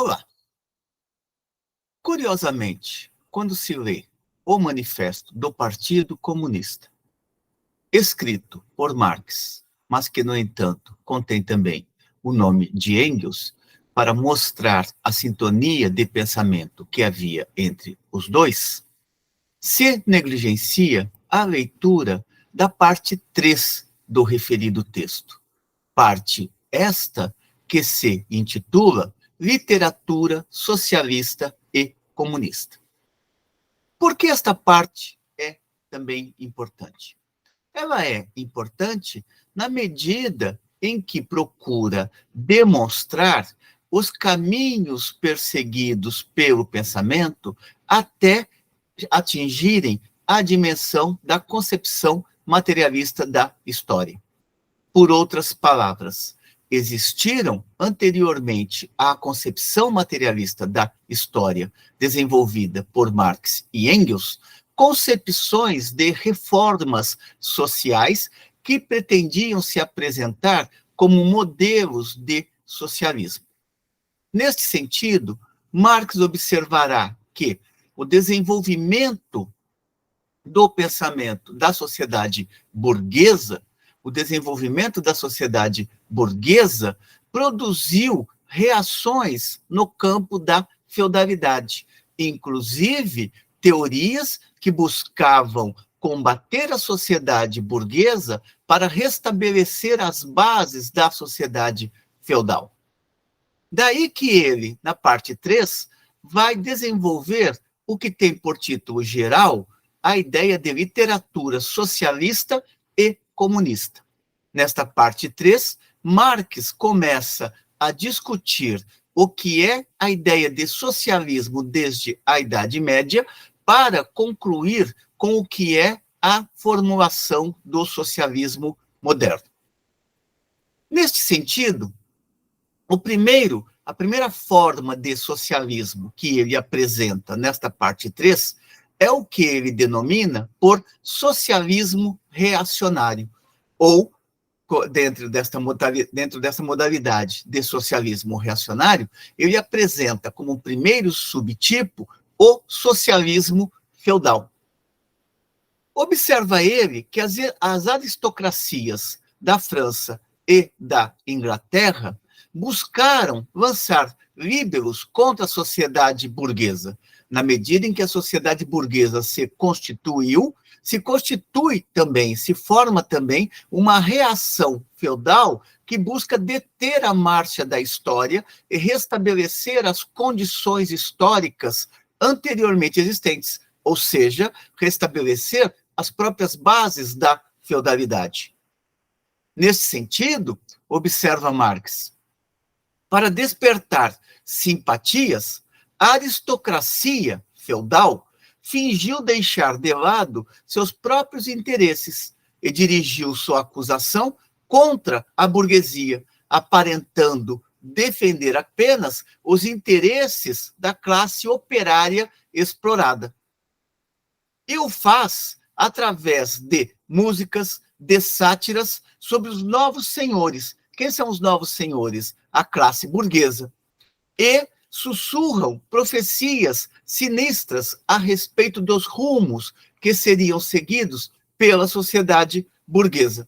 Olá! Curiosamente, quando se lê o Manifesto do Partido Comunista, escrito por Marx, mas que, no entanto, contém também o nome de Engels, para mostrar a sintonia de pensamento que havia entre os dois, se negligencia a leitura da parte 3 do referido texto. Parte esta que se intitula Literatura Socialista e Comunista. Por que esta parte é também importante? Ela é importante na medida em que procura demonstrar os caminhos perseguidos pelo pensamento até atingirem a dimensão da concepção materialista da história. Por outras palavras, existiram anteriormente à concepção materialista da história desenvolvida por Marx e Engels, concepções de reformas sociais que pretendiam se apresentar como modelos de socialismo. Neste sentido, Marx observará que o desenvolvimento do pensamento da sociedade burguesa, produziu reações no campo da feudalidade, inclusive teorias que buscavam combater a sociedade burguesa para restabelecer as bases da sociedade feudal. Daí que ele, na parte 3, vai desenvolver o que tem por título geral a ideia de literatura socialista e comunista. Nesta parte 3, Marx começa a discutir o que é a ideia de socialismo desde a Idade Média para concluir com o que é a formulação do socialismo moderno. Neste sentido, a primeira forma de socialismo que ele apresenta nesta parte 3 é o que ele denomina por socialismo reacionário, ou, dentro desta modalidade de socialismo reacionário, ele apresenta como primeiro subtipo o socialismo feudal. Observa ele que as aristocracias da França e da Inglaterra buscaram lançar líberos contra a sociedade burguesa. Na medida em que a sociedade burguesa se forma também uma reação feudal que busca deter a marcha da história e restabelecer as condições históricas anteriormente existentes, ou seja, restabelecer as próprias bases da feudalidade. Nesse sentido, observa Marx, para despertar simpatias, a aristocracia feudal fingiu deixar de lado seus próprios interesses e dirigiu sua acusação contra a burguesia, aparentando defender apenas os interesses da classe operária explorada. E o faz através de músicas, de sátiras sobre os novos senhores. Quem são os novos senhores? A classe burguesa. E sussurram profecias sinistras a respeito dos rumos que seriam seguidos pela sociedade burguesa.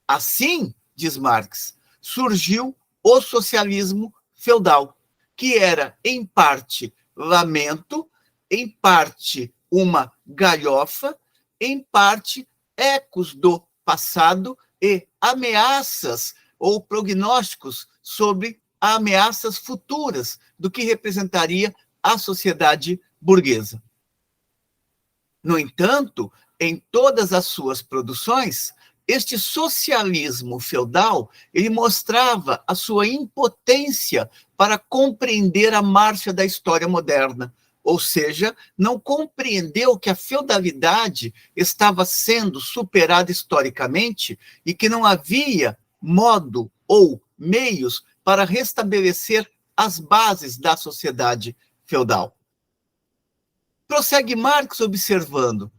Assim, diz Marx, surgiu o socialismo feudal, que era, em parte, lamento, em parte, uma galhofa, em parte, ecos do passado e ameaças ou prognósticos sobre ameaças futuras do que representaria a sociedade burguesa. No entanto, em todas as suas produções, este socialismo feudal, ele mostrava a sua impotência para compreender a marcha da história moderna, ou seja, não compreendeu que a feudalidade estava sendo superada historicamente e que não havia modo ou meios para restabelecer as bases da sociedade feudal. Prossegue Marx observando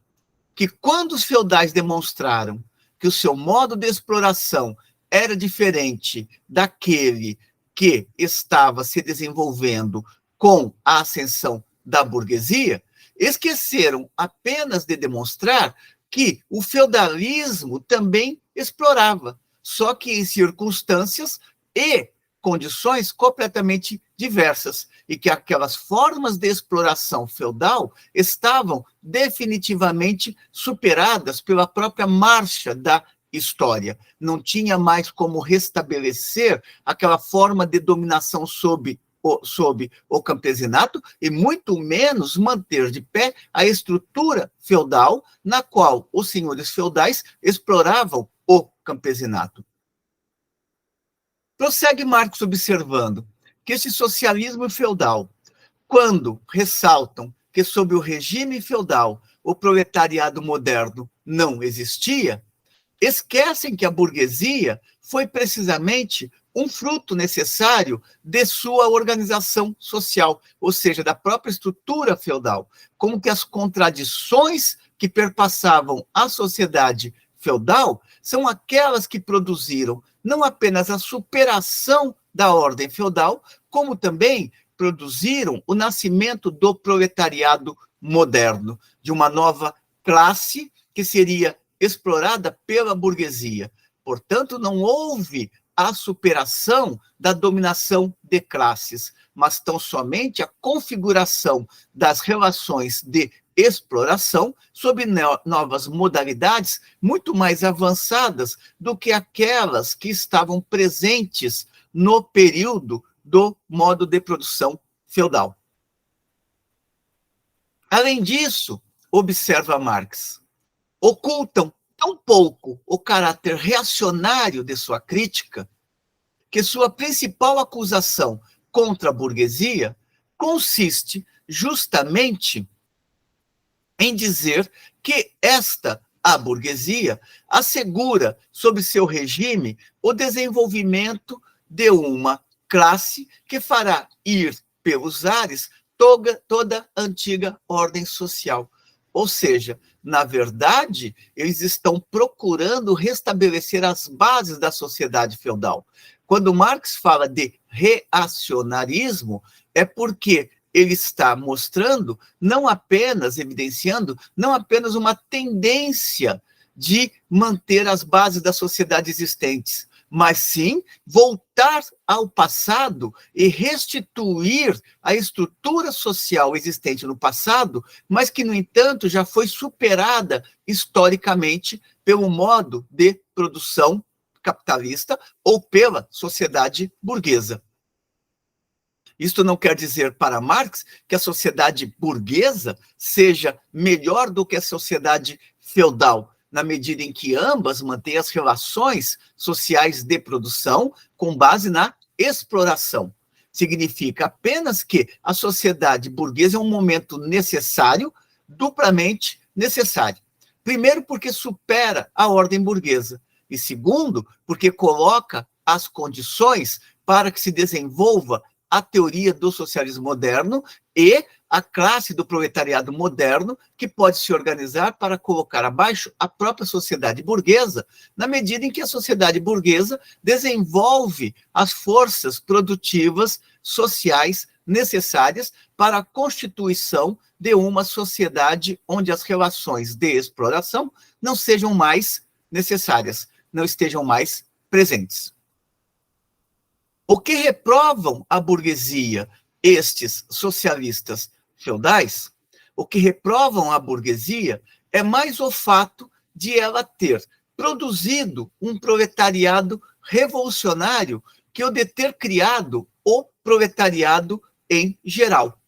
que quando os feudais demonstraram que o seu modo de exploração era diferente daquele que estava se desenvolvendo com a ascensão da burguesia, esqueceram apenas de demonstrar que o feudalismo também explorava, só que em circunstâncias e condições completamente diversas, e que aquelas formas de exploração feudal estavam definitivamente superadas pela própria marcha da história. Não tinha mais como restabelecer aquela forma de dominação sob o campesinato, e muito menos manter de pé a estrutura feudal na qual os senhores feudais exploravam o campesinato. Prossegue Marx observando que esse socialismo feudal, quando ressaltam que sob o regime feudal o proletariado moderno não existia, esquecem que a burguesia foi precisamente um fruto necessário de sua organização social, ou seja, da própria estrutura feudal, como que as contradições que perpassavam a sociedade feudal são aquelas que produziram não apenas a superação da ordem feudal, como também produziram o nascimento do proletariado moderno, de uma nova classe que seria explorada pela burguesia. Portanto, não houve a superação da dominação de classes, mas tão somente a configuração das relações de exploração sob novas modalidades muito mais avançadas do que aquelas que estavam presentes no período do modo de produção feudal. Além disso, observa Marx, ocultam tão pouco o caráter reacionário de sua crítica que sua principal acusação contra a burguesia consiste justamente em dizer que a burguesia, assegura sob seu regime o desenvolvimento de uma classe que fará ir pelos ares toda a antiga ordem social. Ou seja, na verdade, eles estão procurando restabelecer as bases da sociedade feudal. Quando Marx fala de reacionarismo, é porque ele está mostrando, evidenciando, não apenas uma tendência de manter as bases da sociedade existentes, mas sim voltar ao passado e restituir a estrutura social existente no passado, mas que, no entanto, já foi superada historicamente pelo modo de produção capitalista ou pela sociedade burguesa. Isto não quer dizer para Marx que a sociedade burguesa seja melhor do que a sociedade feudal, na medida em que ambas mantêm as relações sociais de produção com base na exploração. Significa apenas que a sociedade burguesa é um momento necessário, duplamente necessário. Primeiro, porque supera a ordem burguesa, e segundo, porque coloca as condições para que se desenvolva a teoria do socialismo moderno e a classe do proletariado moderno, que pode se organizar para colocar abaixo a própria sociedade burguesa, na medida em que a sociedade burguesa desenvolve as forças produtivas sociais necessárias para a constituição de uma sociedade onde as relações de exploração não sejam mais necessárias, não estejam mais presentes. O que reprovam a burguesia, estes socialistas feudais, o que reprovam a burguesia é mais o fato de ela ter produzido um proletariado revolucionário que o de ter criado o proletariado em geral.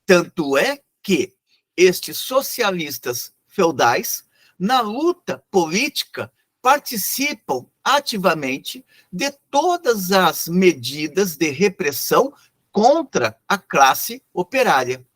Tanto é que estes socialistas feudais, na luta política, participam ativamente de todas as medidas de repressão contra a classe operária.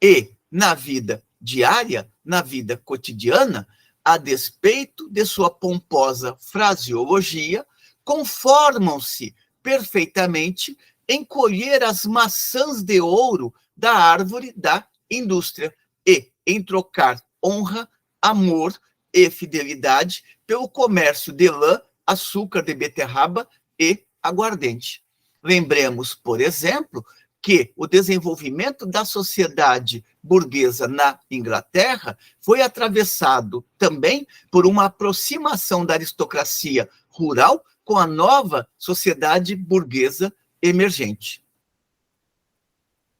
E, na vida diária, na vida cotidiana, a despeito de sua pomposa fraseologia, conformam-se perfeitamente em colher as maçãs de ouro da árvore da indústria e em trocar honra, amor e fidelidade pelo comércio de lã, açúcar de beterraba e aguardente. Lembremos, por exemplo, que o desenvolvimento da sociedade burguesa na Inglaterra foi atravessado também por uma aproximação da aristocracia rural com a nova sociedade burguesa emergente.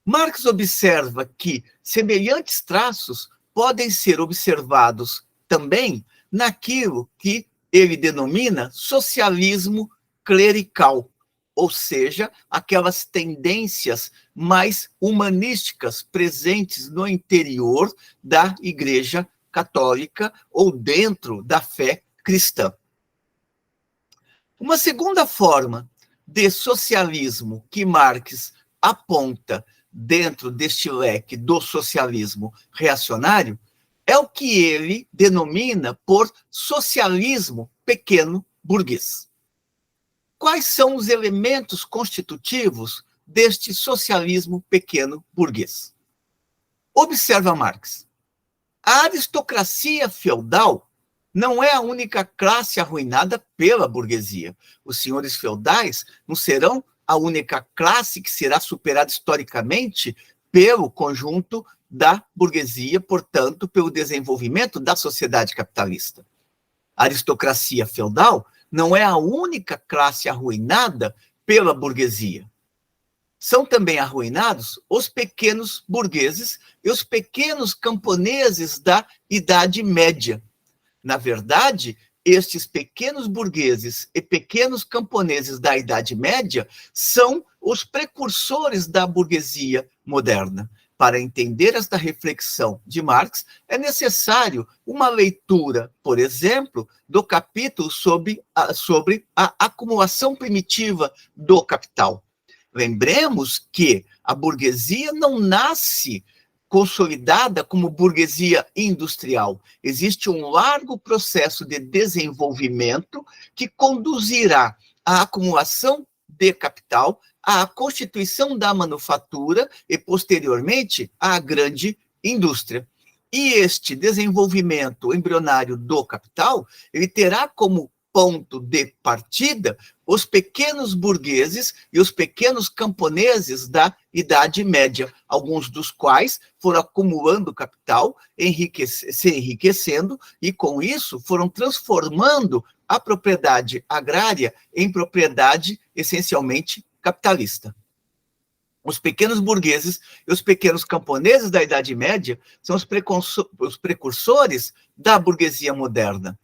Marx observa que semelhantes traços podem ser observados também naquilo que ele denomina socialismo clerical, ou seja, aquelas tendências mais humanísticas presentes no interior da Igreja Católica ou dentro da fé cristã. Uma segunda forma de socialismo que Marx aponta dentro deste leque do socialismo reacionário é o que ele denomina por socialismo pequeno burguês. Quais são os elementos constitutivos deste socialismo pequeno burguês? Observa Marx. A aristocracia feudal não é a única classe arruinada pela burguesia. Os senhores feudais não serão a única classe que será superada historicamente pelo conjunto da burguesia, portanto, pelo desenvolvimento da sociedade capitalista. A aristocracia feudal não é a única classe arruinada pela burguesia. São também arruinados os pequenos burgueses e os pequenos camponeses da Idade Média. Na verdade, estes pequenos burgueses e pequenos camponeses da Idade Média são os precursores da burguesia moderna. Para entender esta reflexão de Marx, é necessário uma leitura, por exemplo, do capítulo sobre a acumulação primitiva do capital. Lembremos que a burguesia não nasce consolidada como burguesia industrial. Existe um largo processo de desenvolvimento que conduzirá à acumulação de capital, à constituição da manufatura e, posteriormente, à grande indústria. E este desenvolvimento embrionário do capital, ele terá como ponto de partida os pequenos burgueses e os pequenos camponeses da Idade Média, alguns dos quais foram acumulando capital, se enriquecendo, e com isso foram transformando a propriedade agrária em propriedade essencialmente capitalista. Os pequenos burgueses e os pequenos camponeses da Idade Média são os precursores da burguesia moderna.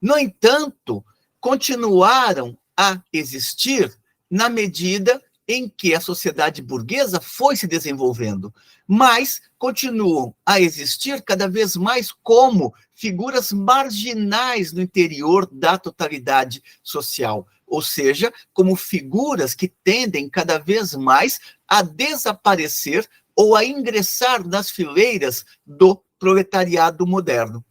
No entanto, continuaram a existir na medida em que a sociedade burguesa foi se desenvolvendo, mas continuam a existir cada vez mais como figuras marginais no interior da totalidade social, ou seja, como figuras que tendem cada vez mais a desaparecer ou a ingressar nas fileiras do proletariado moderno.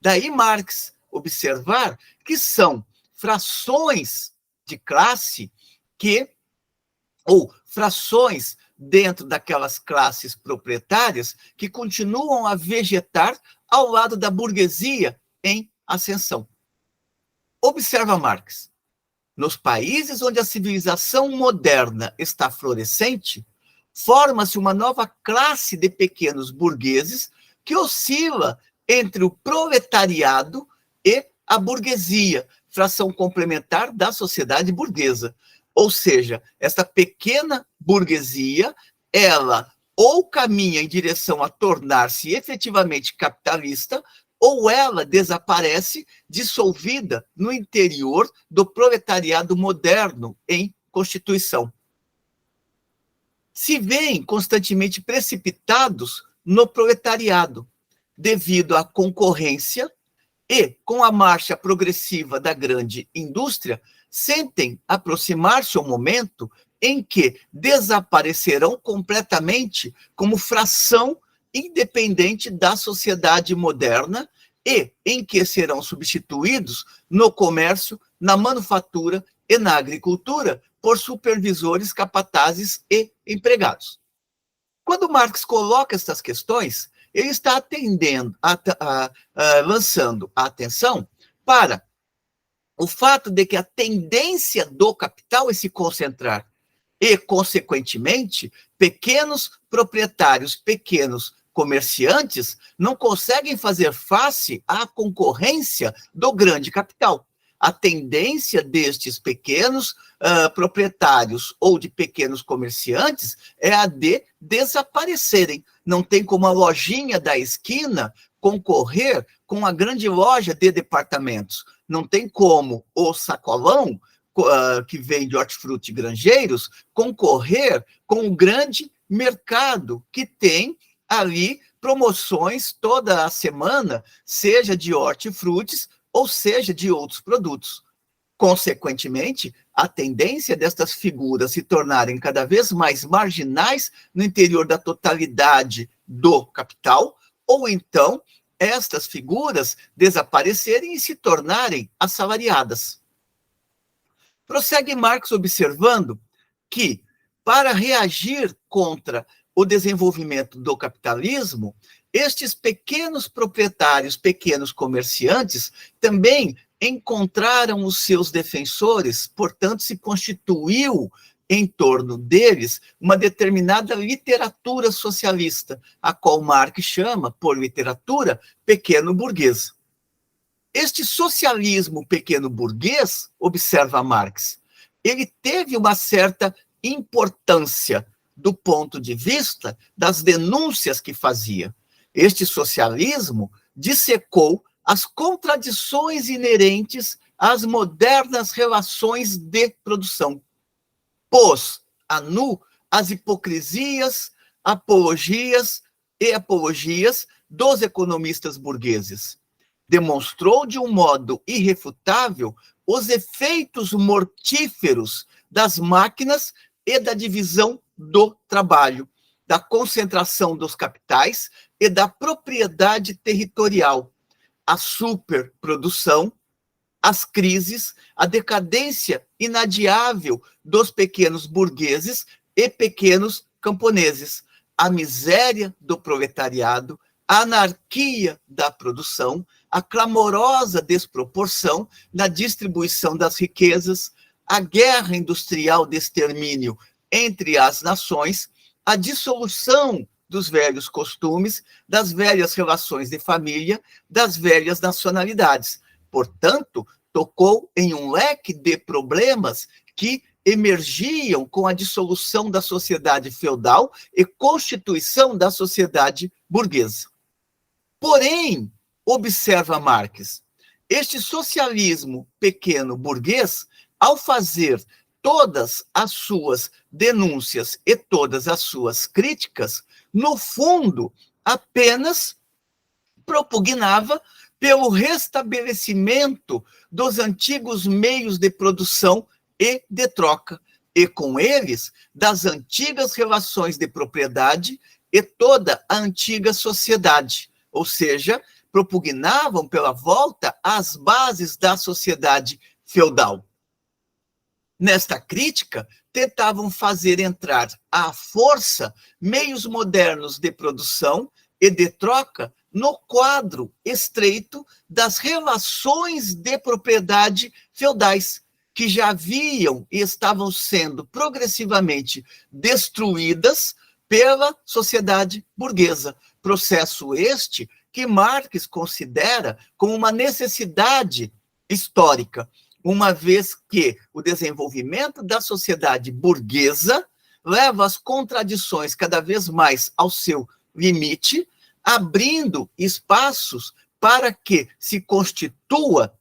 Daí Marx observar que são frações de classe ou frações dentro daquelas classes proprietárias que continuam a vegetar ao lado da burguesia em ascensão. Observa Marx. Nos países onde a civilização moderna está florescente, forma-se uma nova classe de pequenos burgueses que oscila entre o proletariado e a burguesia, fração complementar da sociedade burguesa. Ou seja, essa pequena burguesia, ela ou caminha em direção a tornar-se efetivamente capitalista, ou ela desaparece, dissolvida no interior do proletariado moderno em constituição. Se veem constantemente precipitados no proletariado, devido à concorrência e, com a marcha progressiva da grande indústria, sentem aproximar-se o momento em que desaparecerão completamente como fração independente da sociedade moderna e em que serão substituídos no comércio, na manufatura e na agricultura por supervisores, capatazes e empregados. Quando Marx coloca essas questões, ele está lançando a atenção para o fato de que a tendência do capital é se concentrar E, consequentemente, pequenos proprietários, pequenos comerciantes não conseguem fazer face à concorrência do grande capital. A tendência destes pequenos proprietários ou de pequenos comerciantes é a de desaparecerem. Não tem como a lojinha da esquina concorrer com a grande loja de departamentos. Não tem como o sacolão que vende hortifruti grangeiros concorrer com o grande mercado que tem ali promoções toda a semana, seja de hortifrutis ou seja de outros produtos. Consequentemente, a tendência destas figuras se tornarem cada vez mais marginais no interior da totalidade do capital, ou então estas figuras desaparecerem e se tornarem assalariadas. Prossegue Marx observando que, para reagir contra o desenvolvimento do capitalismo, estes pequenos proprietários, pequenos comerciantes, também encontraram os seus defensores, portanto, se constituiu em torno deles uma determinada literatura socialista, a qual Marx chama, por literatura, pequeno-burguesa. Este socialismo pequeno-burguês, observa Marx, ele teve uma certa importância do ponto de vista das denúncias que fazia. Este socialismo dissecou as contradições inerentes às modernas relações de produção. Pôs a nu as hipocrisias, apologias e apologias dos economistas burgueses. Demonstrou de um modo irrefutável os efeitos mortíferos das máquinas e da divisão do trabalho, da concentração dos capitais e da propriedade territorial, a superprodução, as crises, a decadência inadiável dos pequenos burgueses e pequenos camponeses, a miséria do proletariado, a anarquia da produção, a clamorosa desproporção na distribuição das riquezas, a guerra industrial de extermínio entre as nações, a dissolução dos velhos costumes, das velhas relações de família, das velhas nacionalidades. Portanto, tocou em um leque de problemas que emergiam com a dissolução da sociedade feudal e constituição da sociedade burguesa. Porém, observa Marx, este socialismo pequeno burguês, ao fazer todas as suas denúncias e todas as suas críticas, no fundo, apenas propugnava pelo restabelecimento dos antigos meios de produção e de troca, e com eles, das antigas relações de propriedade e toda a antiga sociedade, ou seja, propugnavam pela volta às bases da sociedade feudal. Nesta crítica, tentavam fazer entrar à força meios modernos de produção e de troca no quadro estreito das relações de propriedade feudais, que já haviam e estavam sendo progressivamente destruídas pela sociedade burguesa. Processo este que Marx considera como uma necessidade histórica, uma vez que o desenvolvimento da sociedade burguesa leva as contradições cada vez mais ao seu limite, abrindo espaços para que se constitua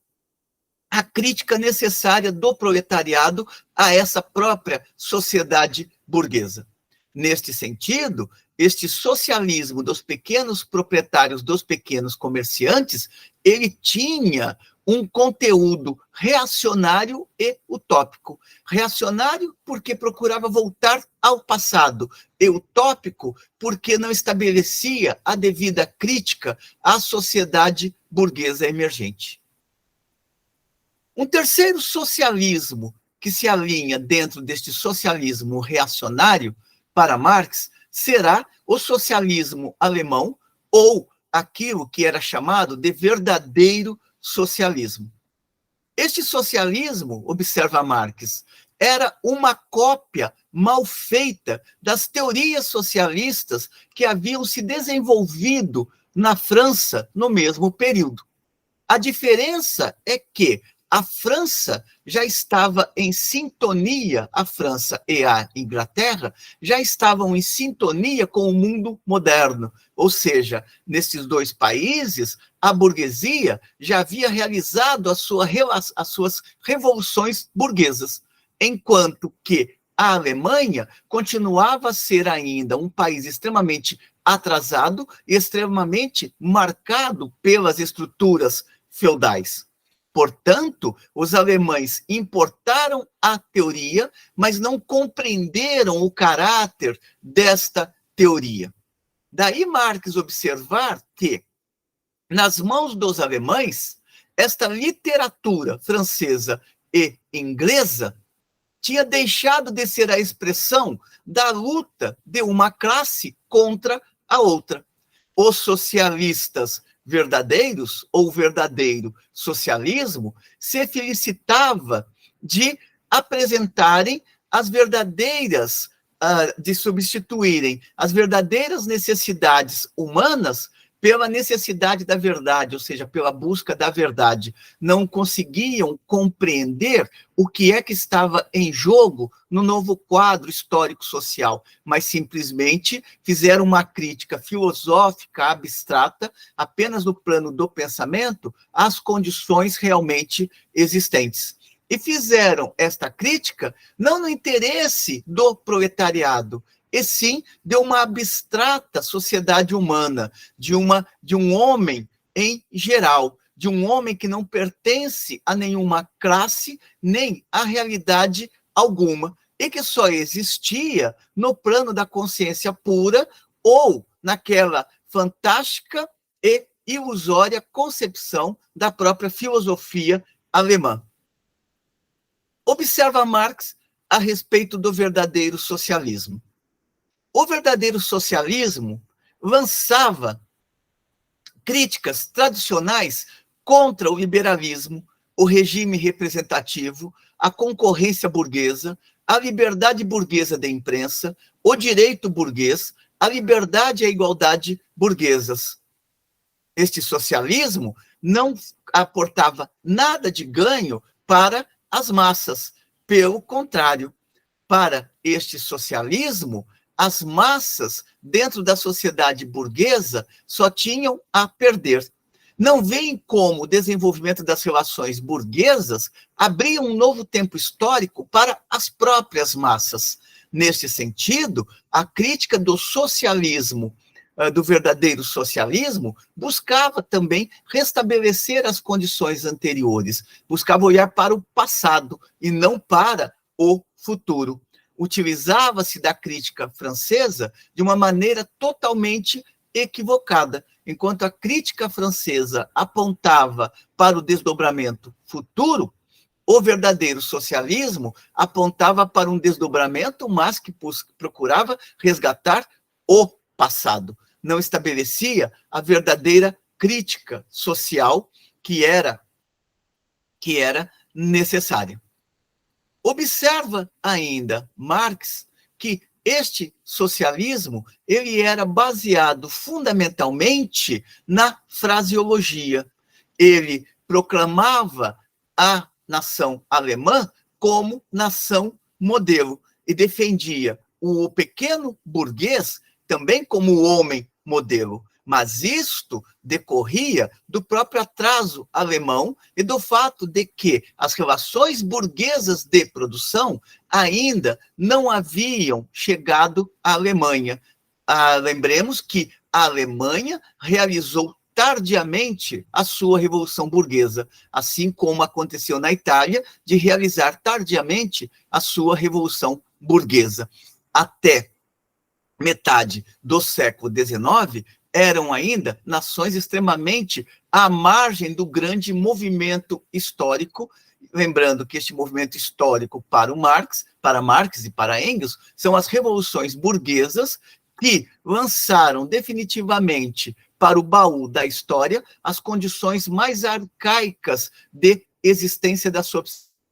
a crítica necessária do proletariado a essa própria sociedade burguesa. Neste sentido, este socialismo dos pequenos proprietários, dos pequenos comerciantes, ele tinha um conteúdo reacionário e utópico. Reacionário porque procurava voltar ao passado, e utópico porque não estabelecia a devida crítica à sociedade burguesa emergente. Um terceiro socialismo que se alinha dentro deste socialismo reacionário, para Marx, será o socialismo alemão, ou aquilo que era chamado de verdadeiro socialismo. Este socialismo, observa Marx, era uma cópia mal feita das teorias socialistas que haviam se desenvolvido na França no mesmo período. A diferença é que a França já estava em sintonia, a França e a Inglaterra já estavam em sintonia com o mundo moderno. Ou seja, nesses dois países, a burguesia já havia realizado as suas revoluções burguesas, enquanto que a Alemanha continuava a ser ainda um país extremamente atrasado e extremamente marcado pelas estruturas feudais. Portanto, os alemães importaram a teoria, mas não compreenderam o caráter desta teoria. Daí Marx observar que, nas mãos dos alemães, esta literatura francesa e inglesa tinha deixado de ser a expressão da luta de uma classe contra a outra. Os socialistas verdadeiros, ou verdadeiro socialismo, se felicitava de apresentarem as verdadeiras, de substituírem as verdadeiras necessidades humanas pela necessidade da verdade, ou seja, pela busca da verdade. Não conseguiam compreender o que é que estava em jogo no novo quadro histórico-social, mas simplesmente fizeram uma crítica filosófica abstrata, apenas no plano do pensamento, às condições realmente existentes. E fizeram esta crítica não no interesse do proletariado, e sim de uma abstrata sociedade humana, de um homem em geral, de um homem que não pertence a nenhuma classe, nem a realidade alguma, e que só existia no plano da consciência pura ou naquela fantástica e ilusória concepção da própria filosofia alemã. Observa Marx a respeito do verdadeiro socialismo. O verdadeiro socialismo lançava críticas tradicionais contra o liberalismo, o regime representativo, a concorrência burguesa, a liberdade burguesa da imprensa, o direito burguês, a liberdade e a igualdade burguesas. Este socialismo não aportava nada de ganho para as massas. Pelo contrário, para este socialismo, as massas, dentro da sociedade burguesa, só tinham a perder. Não veem como o desenvolvimento das relações burguesas abria um novo tempo histórico para as próprias massas. Neste sentido, a crítica do socialismo, do verdadeiro socialismo, buscava também restabelecer as condições anteriores, buscava olhar para o passado e não para o futuro. Utilizava-se da crítica francesa de uma maneira totalmente equivocada. Enquanto a crítica francesa apontava para o desdobramento futuro, o verdadeiro socialismo apontava para um desdobramento, mas que procurava resgatar o passado. Não estabelecia a verdadeira crítica social que era necessária. Observa ainda Marx que este socialismo ele era baseado fundamentalmente na fraseologia. Ele proclamava a nação alemã como nação modelo e defendia o pequeno burguês também como o homem modelo. Mas isto decorria do próprio atraso alemão e do fato de que as relações burguesas de produção ainda não haviam chegado à Alemanha. Lembremos que a Alemanha realizou tardiamente a sua revolução burguesa, assim como aconteceu na Itália de realizar tardiamente a sua revolução burguesa. Até metade do século XIX, eram ainda nações extremamente à margem do grande movimento histórico. Lembrando que este movimento histórico para Marx e para Engels, são as revoluções burguesas que lançaram definitivamente para o baú da história as condições mais arcaicas de existência da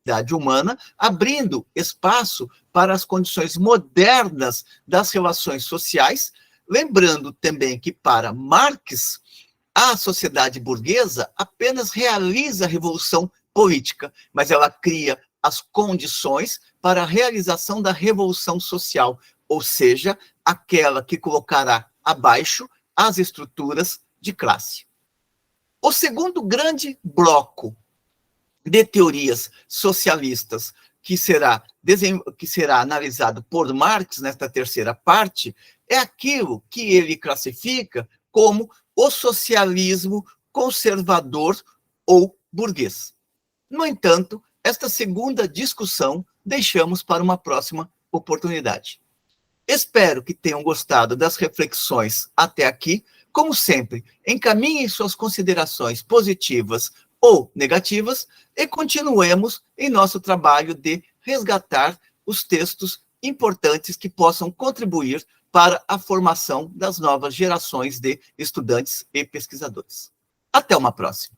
sociedade humana, abrindo espaço para as condições modernas das relações sociais, lembrando também que, para Marx, a sociedade burguesa apenas realiza a revolução política, mas ela cria as condições para a realização da revolução social, ou seja, aquela que colocará abaixo as estruturas de classe. O segundo grande bloco de teorias socialistas que será analisado por Marx nesta terceira parte é aquilo que ele classifica como o socialismo conservador ou burguês. No entanto, esta segunda discussão deixamos para uma próxima oportunidade. Espero que tenham gostado das reflexões até aqui. Como sempre, encaminhem suas considerações positivas ou negativas e continuemos em nosso trabalho de resgatar os textos importantes que possam contribuir para a formação das novas gerações de estudantes e pesquisadores. Até uma próxima.